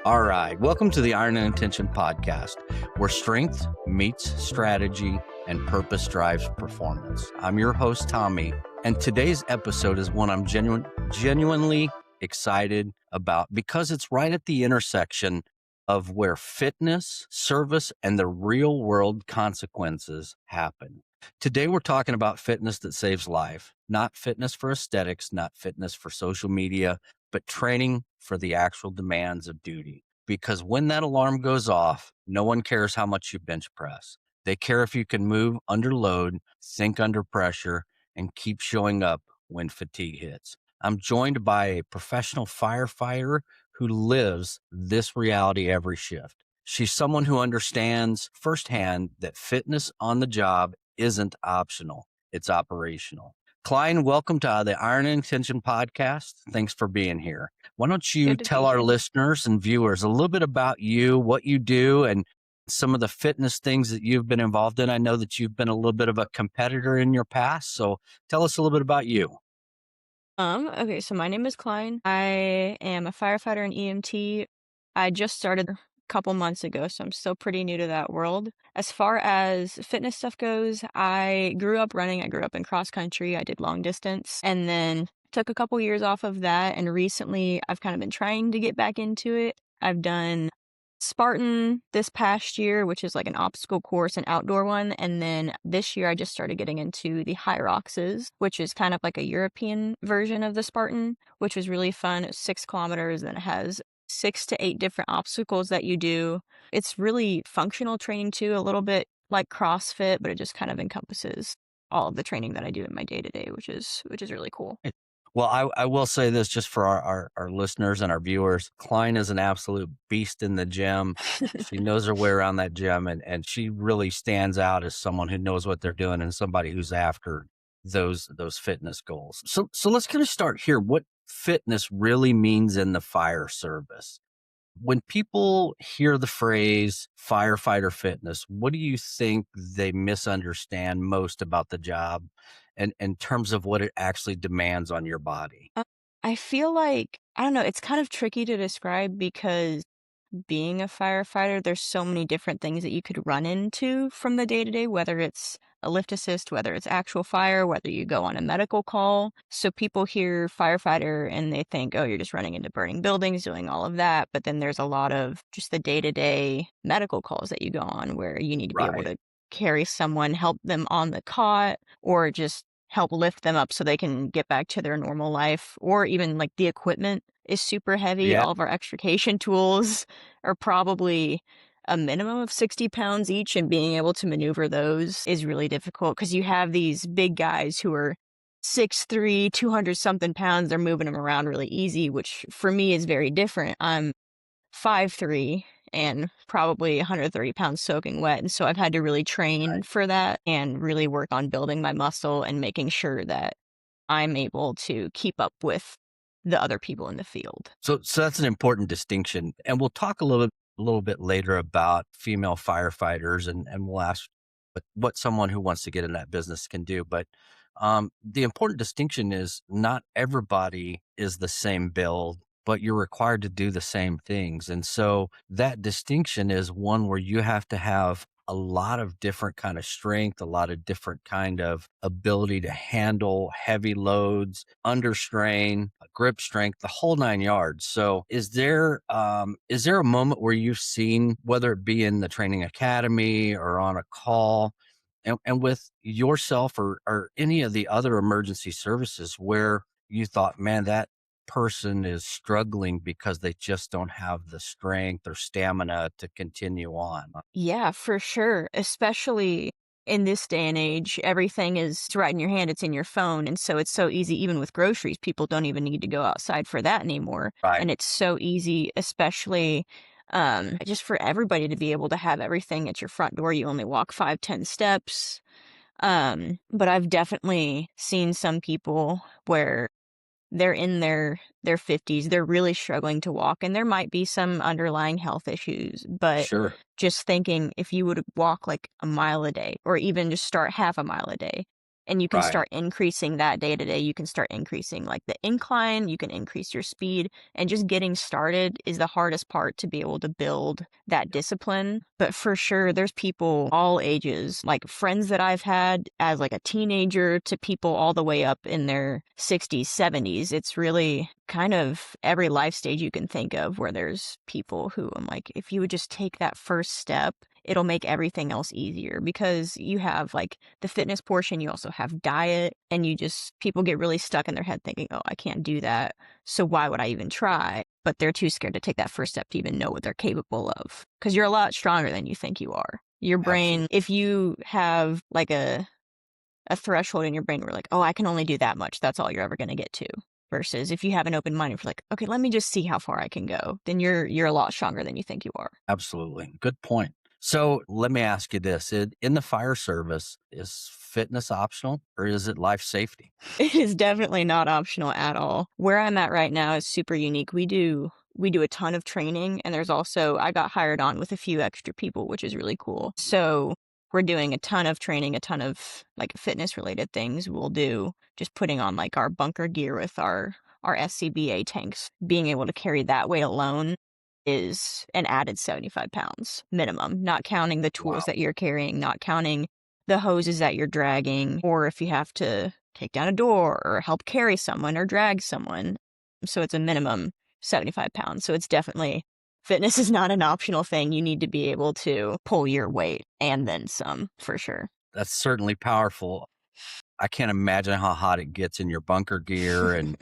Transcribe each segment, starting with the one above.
All right. Welcome to the Iron and Intention podcast, where strength meets strategy and purpose drives performance. I'm your host, Tommy, and today's episode is one I'm genuinely excited about because it's right at the intersection of where fitness, service, and the real world consequences happen. Today, we're talking about fitness that saves life, not fitness for aesthetics, not fitness for social media, but training for the actual demands of duty. Because when that alarm goes off, no one cares how much you bench press. They care if you can move under load, think under pressure, and keep showing up when fatigue hits. I'm joined by a professional firefighter who lives this reality every shift. She's someone who understands firsthand that fitness on the job isn't optional, it's operational. Klein, welcome to the Iron and Intention podcast. Thanks for being here. Why don't you tell our listeners and viewers a little bit about you, what you do, and some of the fitness things that you've been involved in? I know that you've been a little bit of a competitor in your past, so tell us a little bit about you. Okay, so my name is Klein. I am a firefighter and EMT. I just started a couple months ago, so I'm still pretty new to that world. As far as fitness stuff goes, I grew up running. I grew up in cross country. I did long distance and then took a couple years off of that. And recently I've kind of been trying to get back into it. I've done Spartan this past year, which is like an obstacle course, an outdoor one. And then this year I just started getting into the High Roxes, which is kind of like a European version of the Spartan, which was really fun. It's 6 kilometers and it has 6 to 8 different obstacles that you do. It's really functional training too, a little bit like CrossFit, but it just kind of encompasses all of the training that I do in my day to day, which is really cool. Well, I will say this just for our listeners and our viewers. Klein is an absolute beast in the gym. She knows her way around that gym, and she really stands out as someone who knows what they're doing and somebody who's after those fitness goals. So let's kind of start here. What fitness really means in the fire service. When people hear the phrase firefighter fitness, what do you think they misunderstand most about the job and in terms of what it actually demands on your body? I feel like, I don't know, it's kind of tricky to describe because being a firefighter, there's so many different things that you could run into from the day to day, whether it's a lift assist, whether it's actual fire, whether you go on a medical call. So people hear firefighter and they think, oh, you're just running into burning buildings, doing all of that. But then there's a lot of just the day to day medical calls that you go on where you need to be able Right. to carry someone, help them on the cot, or just help lift them up so they can get back to their normal life, or even like the equipment is super heavy. Yeah. All of our extrication tools are probably a minimum of 60 pounds each, and being able to maneuver those is really difficult because you have these big guys who are 6'3", 200 something pounds. They're moving them around really easy, which for me is very different. I'm 5'3" and probably 130 pounds soaking wet. And so I've had to really train for that and really work on building my muscle and making sure that I'm able to keep up with the other people in the field. So that's an important distinction. And we'll talk a little bit later about female firefighters and we'll ask what someone who wants to get in that business can do. But the important distinction is not everybody is the same build, but you're required to do the same things. And so that distinction is one where you have to have a lot of different kind of strength, a lot of different kind of ability to handle heavy loads, under strain, grip strength, the whole 9 yards. So is there a moment where you've seen, whether it be in the training academy or on a call, and with yourself or any of the other emergency services where you thought, man, that person is struggling because they just don't have the strength or stamina to continue on? Yeah, for sure. Especially in this day and age, everything is it's right in your hand, it's in your phone. And so it's so easy, even with groceries, people don't even need to go outside for that anymore. Right. And it's so easy, especially just for everybody to be able to have everything at your front door. You only walk 5, 10 steps. But I've definitely seen some people where they're in their 50s, they're really struggling to walk, and there might be some underlying health issues, but Sure. just thinking if you would walk like a mile a day or even just start half a mile a day, And you can Right. start increasing that day to day. You can start increasing like the incline, you can increase your speed, and just getting started is the hardest part to be able to build that discipline. But for sure, there's people all ages, like friends that I've had as like a teenager to people all the way up in their 60s, 70s. It's really kind of every life stage you can think of where there's people who I'm like, if you would just take that first step, it'll make everything else easier because you have like the fitness portion, you also have diet, and people get really stuck in their head thinking, oh, I can't do that. So why would I even try? But they're too scared to take that first step to even know what they're capable of because you're a lot stronger than you think you are. Your brain, Absolutely. if you have like a threshold in your brain where like, oh, I can only do that much, that's all you're ever going to get to. Versus if you have an open mind and you're like, okay, let me just see how far I can go, then you're a lot stronger than you think you are. Absolutely. Good point. So let me ask you this. In the fire service, is fitness optional or is it life safety? It is definitely not optional at all. Where I'm at right now is super unique. We do a ton of training, and there's also I got hired on with a few extra people, which is really cool. So we're doing a ton of training, a ton of like fitness related things. We'll do just putting on like our bunker gear with our SCBA tanks. Being able to carry that weight alone is an added 75 pounds minimum, not counting the tools Wow. that you're carrying, not counting the hoses that you're dragging, or if you have to take down a door or help carry someone or drag someone. So it's a minimum 75 pounds. So it's definitely fitness is not an optional thing. You need to be able to pull your weight and then some for sure. That's certainly powerful. I can't imagine how hot it gets in your bunker gear and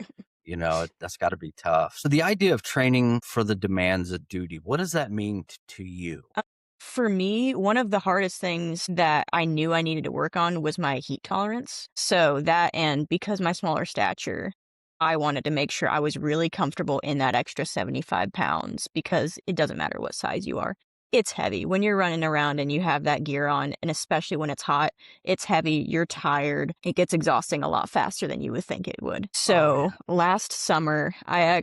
that's got to be tough. So the idea of training for the demands of duty, what does that mean to you? Uh, For me, one of the hardest things that I knew I needed to work on was my heat tolerance. So that, and because my smaller stature, I wanted to make sure I was really comfortable in that extra 75 pounds because it doesn't matter what size you are. It's heavy when you're running around and you have that gear on, and especially when it's hot, it's heavy, you're tired. It gets exhausting a lot faster than you would think it would. Oh So yeah. last summer, I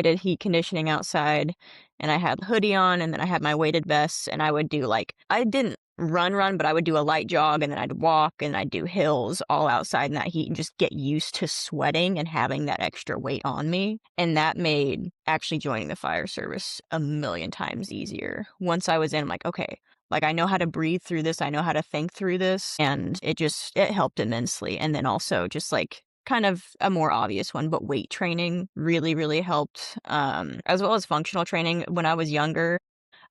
did heat conditioning outside and I had hoodie on and then I had my weighted vests and I would do like I didn't run, but I would do a light jog and then I'd walk and I'd do hills all outside in that heat and just get used to sweating and having that extra weight on me. And that made actually joining the fire service a million times easier. Once I was in, I'm like, okay, like I know how to breathe through this, I know how to think through this, and it helped immensely. And then also just like kind of a more obvious one, but weight training really, really helped, as well as functional training. When I was younger,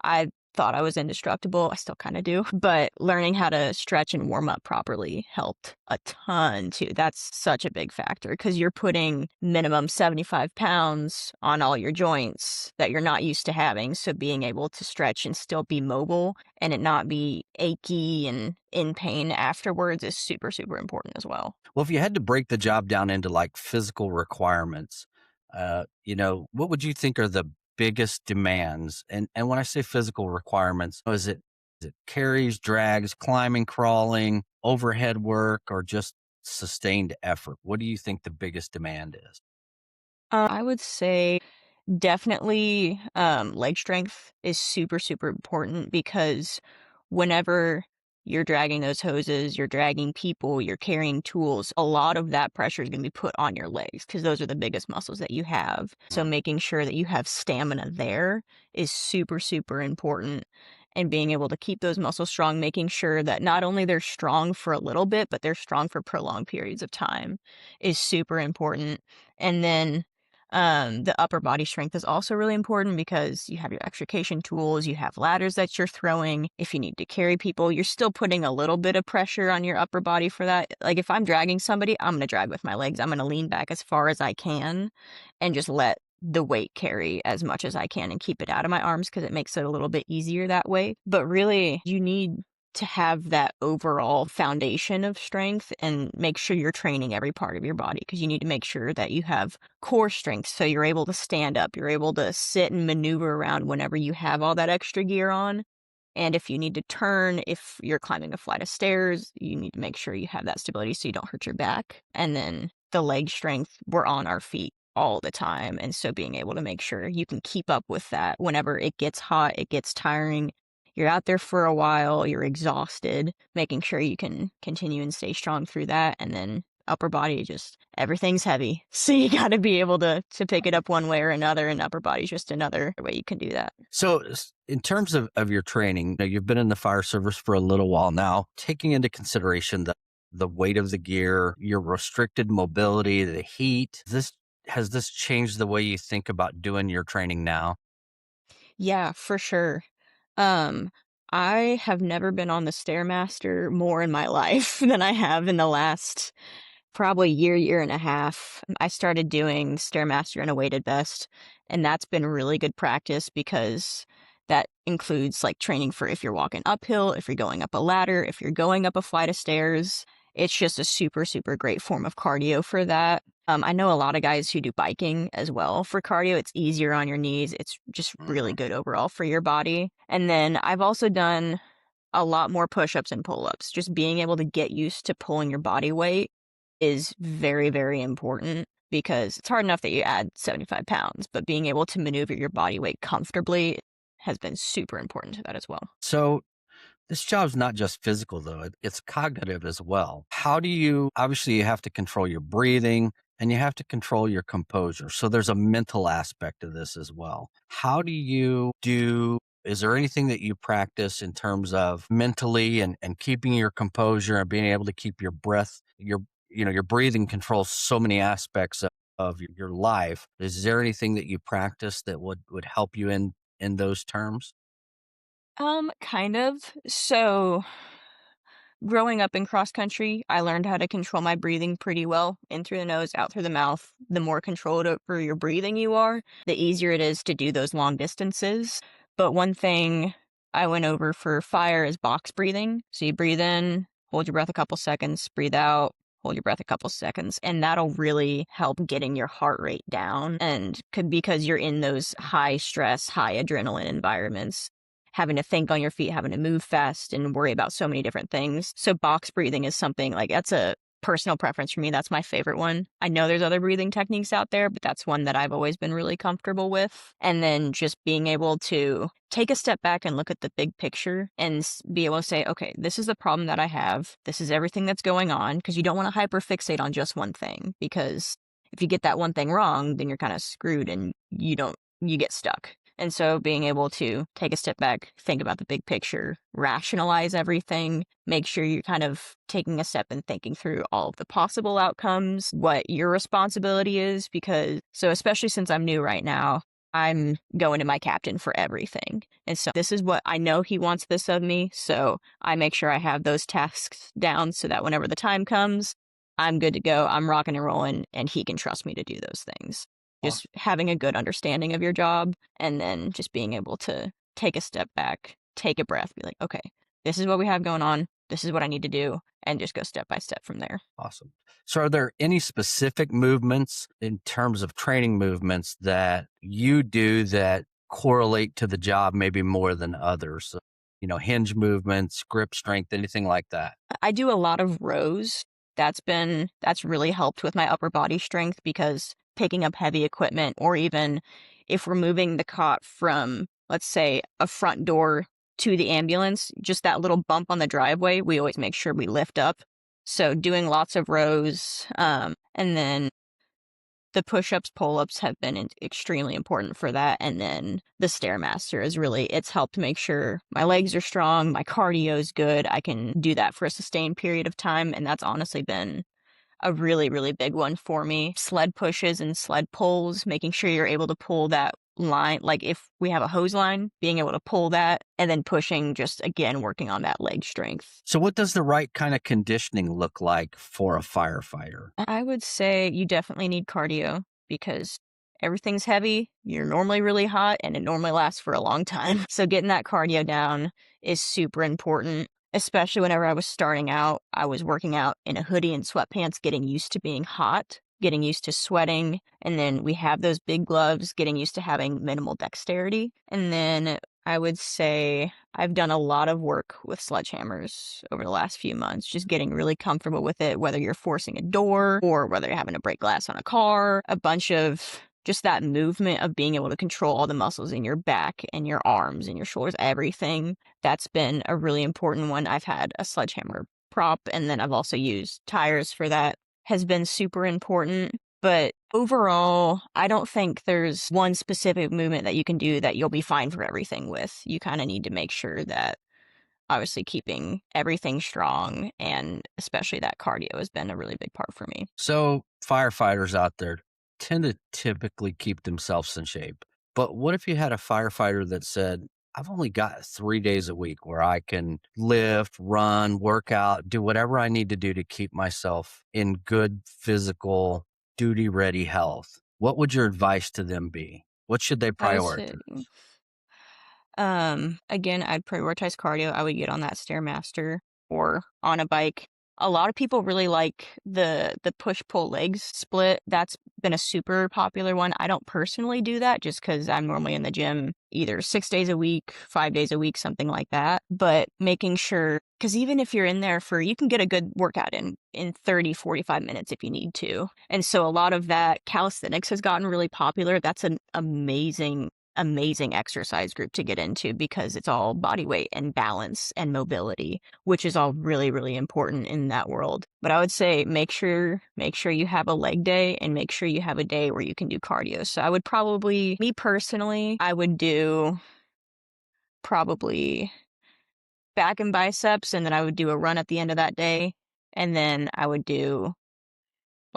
I thought I was indestructible. I still kind of do, but learning how to stretch and warm up properly helped a ton too. That's such a big factor because you're putting minimum 75 pounds on all your joints that you're not used to having. So being able to stretch and still be mobile and it not be achy and in pain afterwards is super, super important as well. Well, if you had to break the job down into like physical requirements, what would you think are the biggest demands? And when I say physical requirements, is it carries, drags, climbing, crawling, overhead work, or just sustained effort? What do you think the biggest demand is? I would say definitely, leg strength is super, super important because whenever you're dragging those hoses, you're dragging people, you're carrying tools, a lot of that pressure is going to be put on your legs because those are the biggest muscles that you have. So Mm. making sure that you have stamina there is super, super important. And being able to keep those muscles strong, making sure that not only they're strong for a little bit, but they're strong for prolonged periods of time is super important. And then the upper body strength is also really important because you have your extrication tools, you have ladders that you're throwing. If you need to carry people, you're still putting a little bit of pressure on your upper body for that. Like if I'm dragging somebody, I'm going to drag with my legs. I'm going to lean back as far as I can and just let the weight carry as much as I can and keep it out of my arms because it makes it a little bit easier that way. But really, you need to have that overall foundation of strength and make sure you're training every part of your body because you need to make sure that you have core strength so you're able to stand up, you're able to sit and maneuver around whenever you have all that extra gear on. And if you need to turn, if you're climbing a flight of stairs, you need to make sure you have that stability so you don't hurt your back. And then the leg strength, we're on our feet all the time. And so being able to make sure you can keep up with that whenever it gets hot, it gets tiring, you're out there for a while, you're exhausted, making sure you can continue and stay strong through that. And then upper body, just everything's heavy. So you got to be able to pick it up one way or another, and upper body's just another way you can do that. So in terms of your training, you've been in the fire service for a little while now, taking into consideration the weight of the gear, your restricted mobility, the heat, has this changed the way you think about doing your training now? Yeah, for sure. Um, I have never been on the Stairmaster more in my life than I have in the last probably year and a half. I started doing Stairmaster in a weighted vest, and that's been really good practice because that includes like training for if you're walking uphill, if you're going up a ladder, if you're going up a flight of stairs. It's just a super, super great form of cardio for that. I know a lot of guys who do biking as well for cardio. It's easier on your knees. It's just really good overall for your body. And then I've also done a lot more push-ups and pull-ups. Just being able to get used to pulling your body weight is very, very important because it's hard enough that you add 75 pounds, but being able to maneuver your body weight comfortably has been super important to that as well. So this job's not just physical, though. It's cognitive as well. How do you, obviously, you have to control your breathing and you have to control your composure. So there's a mental aspect of this as well. How do you do, is there anything that you practice in terms of mentally and keeping your composure and being able to keep your breath, your breathing controls so many aspects of your life. Is there anything that you practice that would help you in those terms? Kind of. So growing up in cross country, I learned how to control my breathing pretty well, in through the nose, out through the mouth. The more controlled over your breathing you are, the easier it is to do those long distances. But one thing I went over for fire is box breathing. So you breathe in, hold your breath a couple seconds, breathe out, hold your breath a couple seconds, and that'll really help getting your heart rate down. And because you're in those high stress, high adrenaline environments, having to think on your feet, having to move fast and worry about so many different things. So box breathing is something like that's a personal preference for me. That's my favorite one. I know there's other breathing techniques out there, but that's one that I've always been really comfortable with. And then just being able to take a step back and look at the big picture and be able to say, okay, this is the problem that I have. This is everything that's going on, because you don't want to hyperfixate on just one thing, because if you get that one thing wrong, then you're kind of screwed and you get stuck. And so being able to take a step back, think about the big picture, rationalize everything, make sure you're kind of taking a step and thinking through all of the possible outcomes, what your responsibility is, because so especially since I'm new right now, I'm going to my captain for everything. And so this is what I know he wants this of me. So I make sure I have those tasks down so that whenever the time comes, I'm good to go. I'm rocking and rolling, and he can trust me to do those things. Just having a good understanding of your job, and then just being able to take a step back, take a breath, be like, okay, this is what we have going on. This is what I need to do, and just go step by step from there. Awesome. So are there any specific movements in terms of training movements that you do that correlate to the job maybe more than others? So, hinge movements, grip strength, anything like that? I do a lot of rows. That's really helped with my upper body strength, because picking up heavy equipment, or even if we're moving the cot from, let's say, a front door to the ambulance, just that little bump on the driveway, we always make sure we lift up. So doing lots of rows, and then the push-ups, pull-ups have been extremely important for that. And then the Stairmaster it's helped make sure my legs are strong, my cardio is good. I can do that for a sustained period of time. And that's honestly been a really, really big one for me. Sled pushes and sled pulls, making sure you're able to pull that line. Like if we have a hose line, being able to pull that, and then pushing, just again, working on that leg strength. So what does the right kind of conditioning look like for a firefighter? I would say you definitely need cardio, because everything's heavy, you're normally really hot, and it normally lasts for a long time. So getting that cardio down is super important. Especially whenever I was starting out, I was working out in a hoodie and sweatpants, getting used to being hot, getting used to sweating. And then we have those big gloves, getting used to having minimal dexterity. And then I would say I've done a lot of work with sledgehammers over the last few months, just getting really comfortable with it, whether you're forcing a door or whether you're having to break glass on a car. A bunch of just that movement of being able to control all the muscles in your back and your arms and your shoulders, everything. That's been a really important one. I've had a sledgehammer prop, and then I've also used tires for that. Has been super important. But overall, I don't think there's one specific movement that you can do that you'll be fine for everything with. You kind of need to make sure that obviously keeping everything strong, and especially that cardio has been a really big part for me. So firefighters out there tend to typically keep themselves in shape. But what if you had a firefighter that said, I've only got 3 days a week where I can lift, run, work out, do whatever I need to do to keep myself in good physical, duty ready health? What would your advice to them be? What should they I would say, prioritize? again, I'd prioritize cardio. I would get on that Stairmaster or on a bike. A lot of people really like the push-pull legs split. That's been a super popular one. I don't personally do that just because I'm normally in the gym either 6 days a week, 5 days a week, something like that. But making sure, because even if you're in there you can get a good workout in 30, 45 minutes if you need to. And so a lot of that calisthenics has gotten really popular. That's an amazing exercise group to get into because it's all body weight and balance and mobility, which is all really, really important in that world. But I would say make sure you have a leg day and make sure you have a day where you can do cardio. So I would probably, me personally, I would do probably back and biceps, and then I would do a run at the end of that day. And then I would do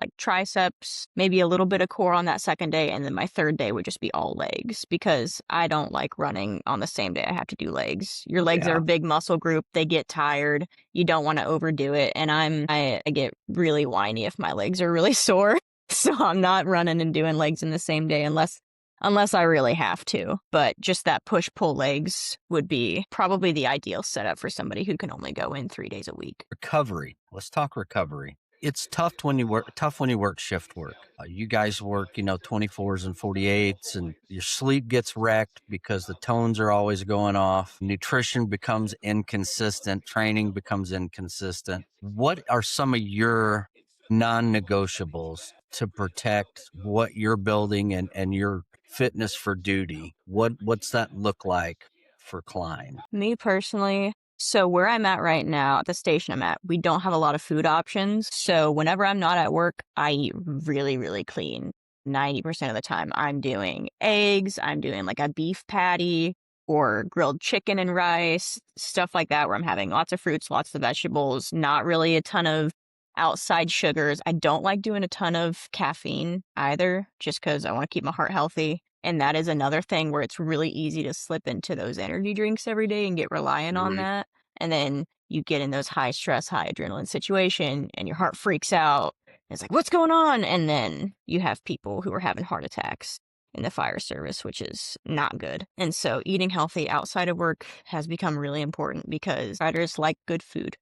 like triceps, maybe a little bit of core on that second day, and then my third day would just be all legs because I don't like running on the same day I have to do legs. Your legs are Yeah. a big muscle group. They get tired. You don't want to overdo it. And I get really whiny if my legs are really sore. So I'm not running and doing legs in the same day unless I really have to. But just that push-pull legs would be probably the ideal setup for somebody who can only go in 3 days a week. Recovery. Let's talk recovery. It's tough when you work shift work. You guys work, 24s and 48s, and your sleep gets wrecked because the tones are always going off. Nutrition becomes inconsistent. Training becomes inconsistent. What are some of your non-negotiables to protect what you're building and your fitness for duty? What's that look like for Klein? Me personally, so where I'm at right now, at the station I'm at, we don't have a lot of food options. So whenever I'm not at work, I eat really, really clean. 90% of the time, I'm doing eggs, I'm doing like a beef patty or grilled chicken and rice, stuff like that, where I'm having lots of fruits, lots of vegetables, not really a ton of outside sugars. I don't like doing a ton of caffeine either, just because I want to keep my heart healthy. And that is another thing where it's really easy to slip into those energy drinks every day and get reliant on that. And then you get in those high stress, high adrenaline situation and your heart freaks out. It's like, what's going on? And then you have people who are having heart attacks in the fire service, which is not good. And so eating healthy outside of work has become really important because fighters like good food.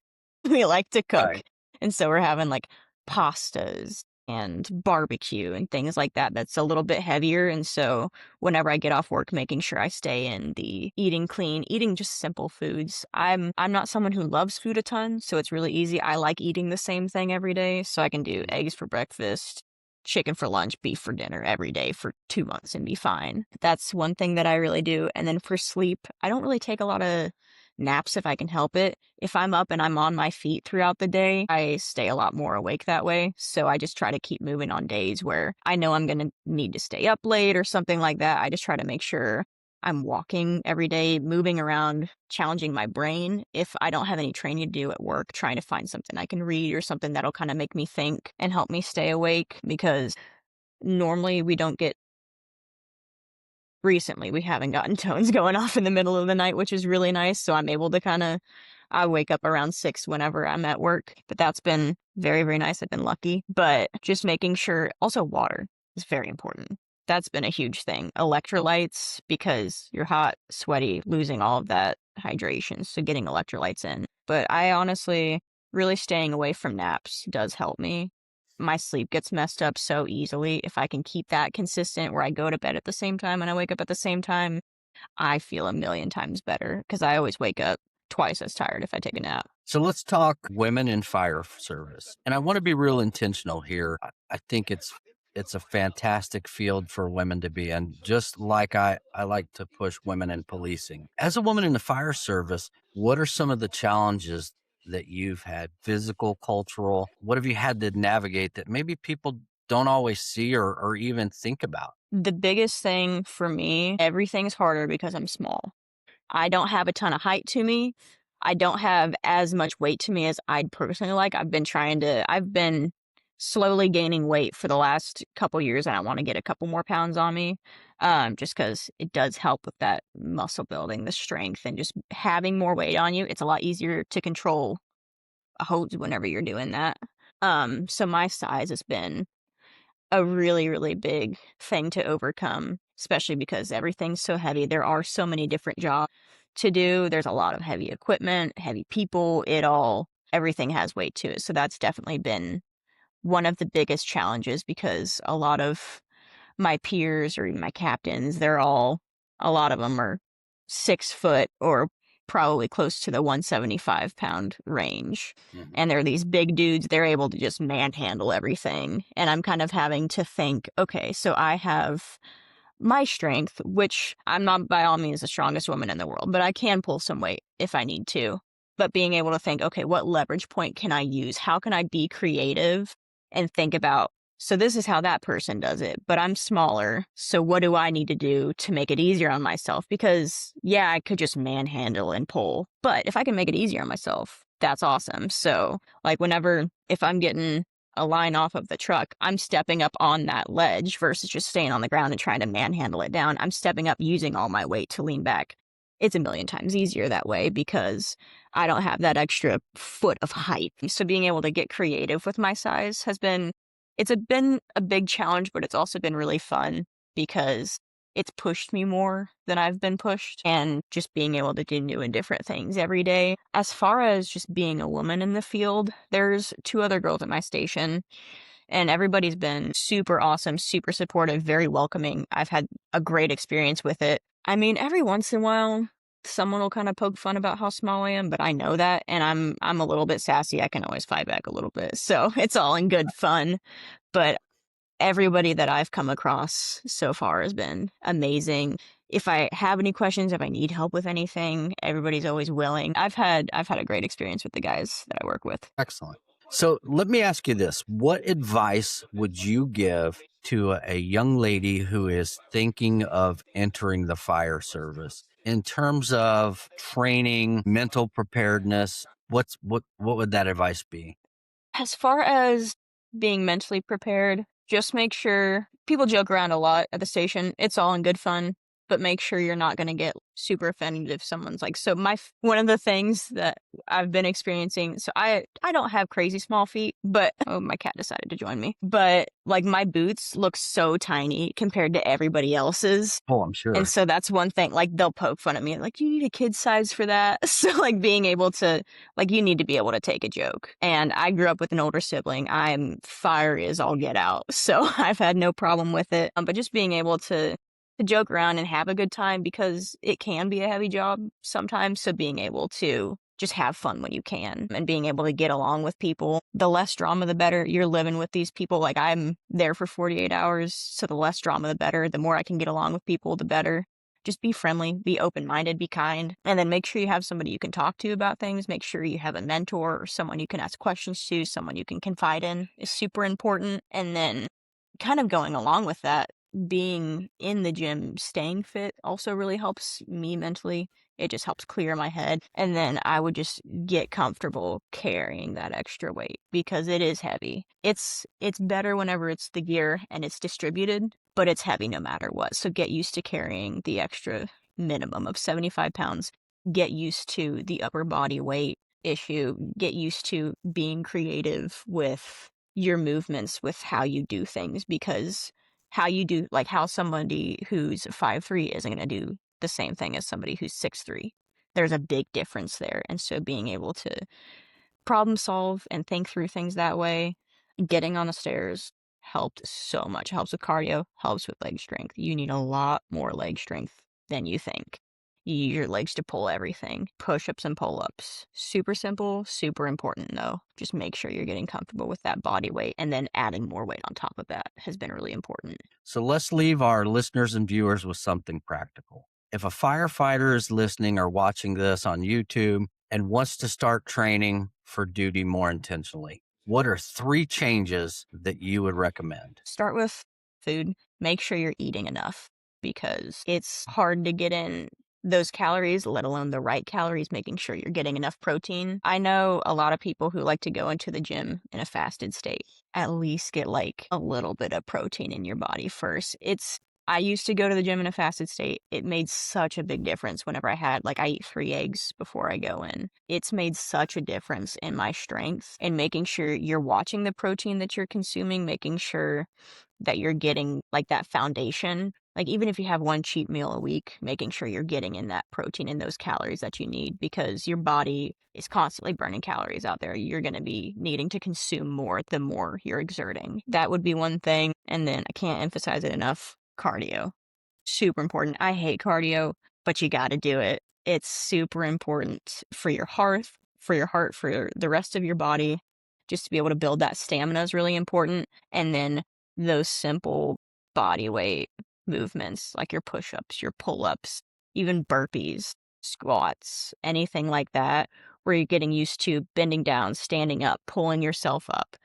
We like to cook. Right. And so we're having like pastas and barbecue and things like that that's a little bit heavier. And so whenever I get off work, making sure I stay in the eating clean, eating just simple foods. I'm not someone who loves food a ton, so it's really easy. I like eating the same thing every day, so I can do eggs for breakfast, chicken for lunch, beef for dinner every day for 2 months and be fine. That's one thing that I really do. And then for sleep, I don't really take a lot of naps if I can help it. If I'm up and I'm on my feet throughout the day, I stay a lot more awake that way. So I just try to keep moving on days where I know I'm going to need to stay up late or something like that. I just try to make sure I'm walking every day, moving around, challenging my brain. If I don't have any training to do at work, trying to find something I can read or something that'll kind of make me think and help me stay awake because normally recently we haven't gotten tones going off in the middle of the night, which is really nice. So I'm able to I wake up around 6 whenever I'm at work, but that's been very, very nice. I've been lucky, but just making sure also water is very important. That's been a huge thing. Electrolytes, because you're hot, sweaty, losing all of that hydration. So getting electrolytes in. But I honestly, really staying away from naps does help me. My sleep gets messed up so easily. If I can keep that consistent where I go to bed at the same time and I wake up at the same time, I feel a million times better because I always wake up twice as tired if I take a nap. So let's talk women in fire service. And I want to be real intentional here. I think it's it's a fantastic field for women to be in, just like I like to push women in policing. As a woman in the fire service, what are some of the challenges that you've had, physical, cultural? What have you had to navigate that maybe people don't always see or even think about? The biggest thing for me, everything's harder because I'm small. I don't have a ton of height to me. I don't have as much weight to me as I'd personally like. I've been slowly gaining weight for the last couple years, and I want to get a couple more pounds on me, just because it does help with that muscle building, the strength, and just having more weight on you. It's a lot easier to control a hose whenever you're doing that. So my size has been a really, really big thing to overcome, especially because everything's so heavy. There are so many different jobs to do. There's a lot of heavy equipment, heavy people, everything has weight to it. So that's definitely been one of the biggest challenges because a lot of my peers or even my captains, a lot of them are 6 foot or probably close to the 175-pound range. Mhm. And they're these big dudes. They're able to just manhandle everything. And I'm kind of having to think, okay, so I have my strength, which I'm not by all means the strongest woman in the world, but I can pull some weight if I need to. But being able to think, okay, what leverage point can I use? How can I be creative and think about, so this is how that person does it, but I'm smaller. So what do I need to do to make it easier on myself? Because yeah, I could just manhandle and pull, but if I can make it easier on myself, that's awesome. So like if I'm getting a line off of the truck, I'm stepping up on that ledge versus just staying on the ground and trying to manhandle it down. I'm stepping up using all my weight to lean back. It's a million times easier that way because I don't have that extra foot of height. So being able to get creative with my size been a big challenge, but it's also been really fun because it's pushed me more than I've been pushed, and just being able to do new and different things every day. As far as just being a woman in the field, there's 2 other girls at my station, and everybody's been super awesome, super supportive, very welcoming. I've had a great experience with it. I mean, every once in a while, someone will kind of poke fun about how small I am, but I know that, and I'm a little bit sassy. I can always fight back a little bit, so it's all in good fun. But everybody that I've come across so far has been amazing. If I have any questions, if I need help with anything, everybody's always willing. I've had a great experience with the guys that I work with. Excellent. So let me ask you this. What advice would you give to a young lady who is thinking of entering the fire service in terms of training, mental preparedness? What would that advice be? As far as being mentally prepared, just make sure people joke around a lot at the station. It's all in good fun, but make sure you're not going to get super offended if someone's like, so one of the things that I've been experiencing, so I don't have crazy small feet, but oh, my cat decided to join me. But like my boots look so tiny compared to everybody else's. Oh, I'm And sure. so that's one thing, like, they'll poke fun at me, like, "You need a kid size for that." So, like, being able to like, you need to be able to take a joke. And I grew up with an older sibling. I'm fiery as all get out, so I've had no problem with it. But just being able to joke around and have a good time because it can be a heavy job sometimes, so being able to just have fun when you can and being able to get along with people. The less drama, the better. You're living with these people. Like I'm there for 48 hours. So the less drama, the better. The more I can get along with people, the better. Just be friendly, be open-minded, be kind, and then make sure you have somebody you can talk to about things. Make sure you have a mentor or someone you can ask questions to, someone you can confide in is super important. And then kind of going along with that, being in the gym, staying fit also really helps me mentally. It just helps clear my head. And then I would just get comfortable carrying that extra weight because it is heavy. It's better whenever it's the gear and it's distributed, but it's heavy no matter what. So get used to carrying the extra minimum of 75 pounds. Get used to the upper body weight issue. Get used to being creative with your movements, with how you do things, because how somebody who's 5'3" isn't going to do the same thing as somebody who's 6'3". There's a big difference there. And so being able to problem solve and think through things that way, getting on the stairs helped so much. Helps with cardio, helps with leg strength. You need a lot more leg strength than you think. your legs to pull everything. Push-ups and pull-ups. Super simple, super important though. Just make sure you're getting comfortable with that body weight, and then adding more weight on top of that has been really important. So let's leave our listeners and viewers with something practical. If a firefighter is listening or watching this on YouTube and wants to start training for duty more intentionally, what are 3 changes that you would recommend? Start with food. Make sure you're eating enough, because it's hard to get in those calories, let alone the right calories, making sure you're getting enough protein. I know a lot of people who like to go into the gym in a fasted state. At least get like a little bit of protein in your body first. I used to go to the gym in a fasted state. It made such a big difference whenever I eat 3 eggs before I go in. It's made such a difference in my strength, and making sure you're watching the protein that you're consuming, making sure that you're getting like that foundation. Like, even if you have one cheat meal a week, making sure you're getting in that protein and those calories that you need, because your body is constantly burning calories out there. You're going to be needing to consume more the more you're exerting. That would be one thing. And then I can't emphasize it enough, cardio. Super important. I hate cardio, but you got to do it. It's super important for your heart, for the rest of your body. Just to be able to build that stamina is really important. And then those simple body weight movements, like your push-ups, your pull-ups, even burpees, squats, anything like that, where you're getting used to bending down, standing up, pulling yourself up.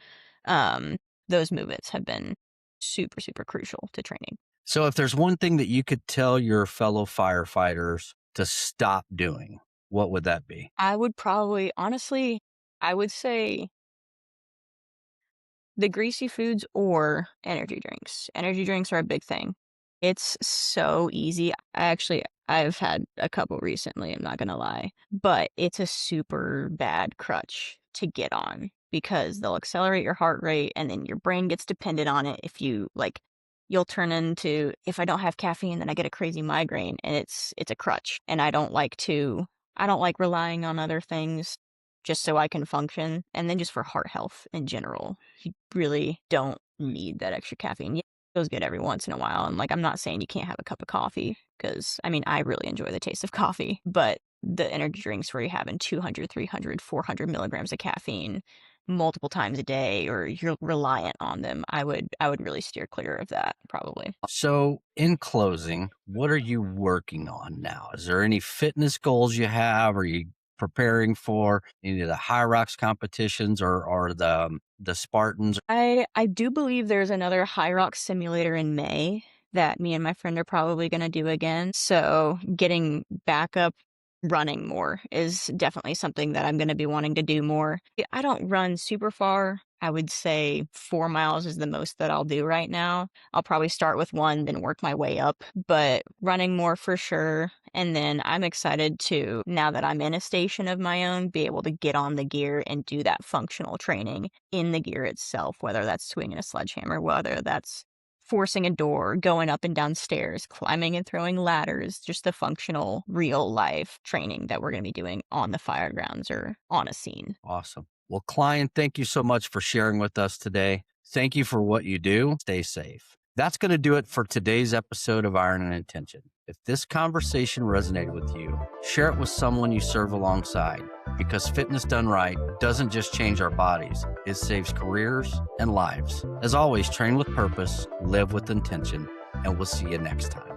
Um, those movements have been super, super crucial to training. So if there's one thing that you could tell your fellow firefighters to stop doing, what would that be? I would probably, honestly, I would say the greasy foods or energy drinks. Energy drinks are a big thing. It's so easy. I've had a couple recently, I'm not gonna lie, but it's a super bad crutch to get on, because they'll accelerate your heart rate and then your brain gets dependent on it. You'll turn into, if I don't have caffeine, then I get a crazy migraine, and it's a crutch. And I don't like relying on other things just so I can function. And then just for heart health in general, you really don't need that extra caffeine. Yeah, it feels good every once in a while. And I'm not saying you can't have a cup of coffee, because I really enjoy the taste of coffee, but the energy drinks where you're having 200, 300, 400 milligrams of caffeine multiple times a day, or you're reliant on them, I would really steer clear of that, probably. So in closing, what are you working on now? Is there any fitness goals you have? Are you preparing for any of the High Rocks competitions or the Spartans? I do believe there's another High Rock simulator in May that me and my friend are probably going to do again. So getting back up running more is definitely something that I'm going to be wanting to do more. I don't run super far. I would say 4 miles is the most that I'll do right now. I'll probably start with 1, then work my way up, but running more for sure. And then I'm excited to, now that I'm in a station of my own, be able to get on the gear and do that functional training in the gear itself, whether that's swinging a sledgehammer, whether that's forcing a door, going up and down stairs, climbing and throwing ladders, just the functional, real life training that we're going to be doing on the fire grounds or on a scene. Awesome. Well, Klein, thank you so much for sharing with us today. Thank you for what you do. Stay safe. That's going to do it for today's episode of Iron and Intention. If this conversation resonated with you, share it with someone you serve alongside, because fitness done right doesn't just change our bodies, it saves careers and lives. As always, train with purpose, live with intention, and we'll see you next time.